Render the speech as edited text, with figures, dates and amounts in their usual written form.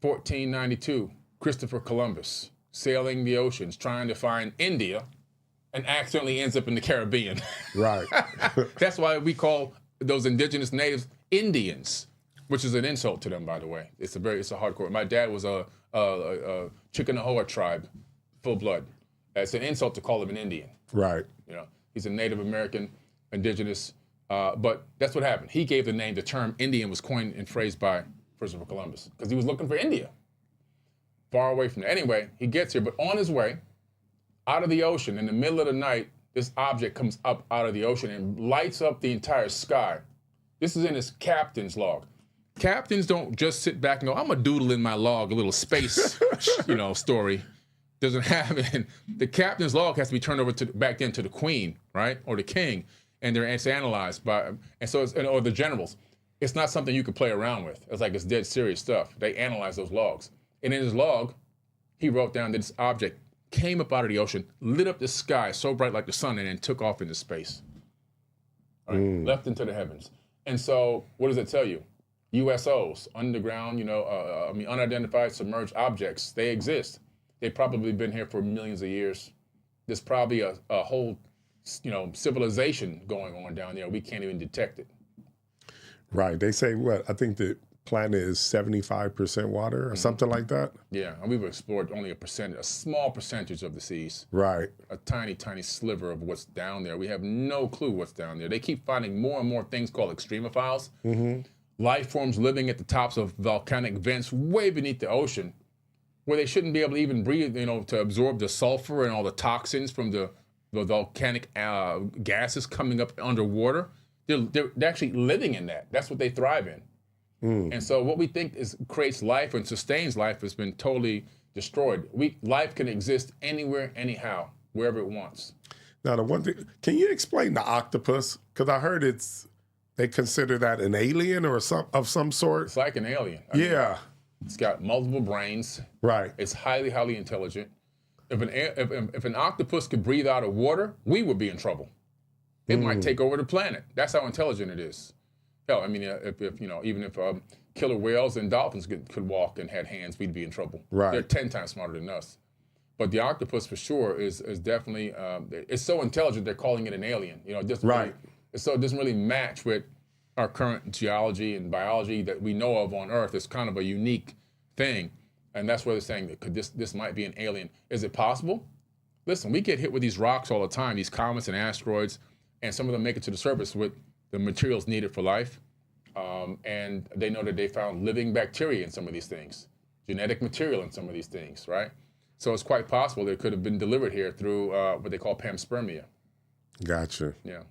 1492, Christopher Columbus sailing the oceans trying to find India and accidentally ends up in the Caribbean. Right. That's why we call those indigenous natives Indians, which is an insult to them, by the way. It's a hardcore. My dad was a Chickasaw tribe, full blood. It's an insult to call him an Indian. Right. You know, he's a Native American, indigenous, but that's what happened. He gave the name. The term Indian was coined and phrased by Christopher Columbus because he was looking for India, far away from there. Anyway, he gets here, but on his way, out of the ocean, in the middle of the night, this object comes up out of the ocean and lights up the entire sky. This is in his captain's log. Captains don't just sit back and go, I'm gonna doodle in my log a little space, story. Doesn't happen. The captain's log has to be turned over back then to the queen, right, or the king, and it's analyzed by, or the generals. It's not something you could play around with. It's like it's dead serious stuff. They analyze those logs, and in his log, he wrote down that this object came up out of the ocean, lit up the sky so bright like the sun, and then took off into space. Right? Left into the heavens. And so, what does it tell you? USOs, underground, unidentified submerged objects, they exist. They've probably been here for millions of years. There's probably a whole, civilization going on down there. We can't even detect it. Right. They say I think the planet is 75% water or something like that. Yeah, and we've explored only a small percentage of the seas. Right. A tiny, tiny sliver of what's down there. We have no clue what's down there. They keep finding more and more things called extremophiles. Life forms living at the tops of volcanic vents way beneath the ocean, where they shouldn't be able to even breathe, to absorb the sulfur and all the toxins from the volcanic gases coming up underwater. They're actually living in that. That's what they thrive in. And so what we think creates life and sustains life has been totally destroyed. Life can exist anywhere, anyhow, wherever it wants. Now, the one thing, can you explain the octopus? Because I heard they consider that an alien or of some sort. It's like an alien. It's got multiple brains. Right. It's highly, highly intelligent. If an octopus could breathe out of water, we would be in trouble. It might take over the planet. That's how intelligent it is. Hell, I mean, even if killer whales and dolphins could walk and had hands, we'd be in trouble. Right. They're 10 times smarter than us. But the octopus, for sure, is definitely, it's so intelligent, they're calling it an alien. It doesn't it doesn't really match with our current geology and biology that we know of on Earth. It's kind of a unique thing. And that's where they're saying that this might be an alien. Is it possible? Listen, we get hit with these rocks all the time, these comets and asteroids, and some of them make it to the surface with the materials needed for life. And they know that they found living bacteria in some of these things, genetic material in some of these things, right? So it's quite possible they could have been delivered here through what they call Panspermia. Gotcha. Yeah.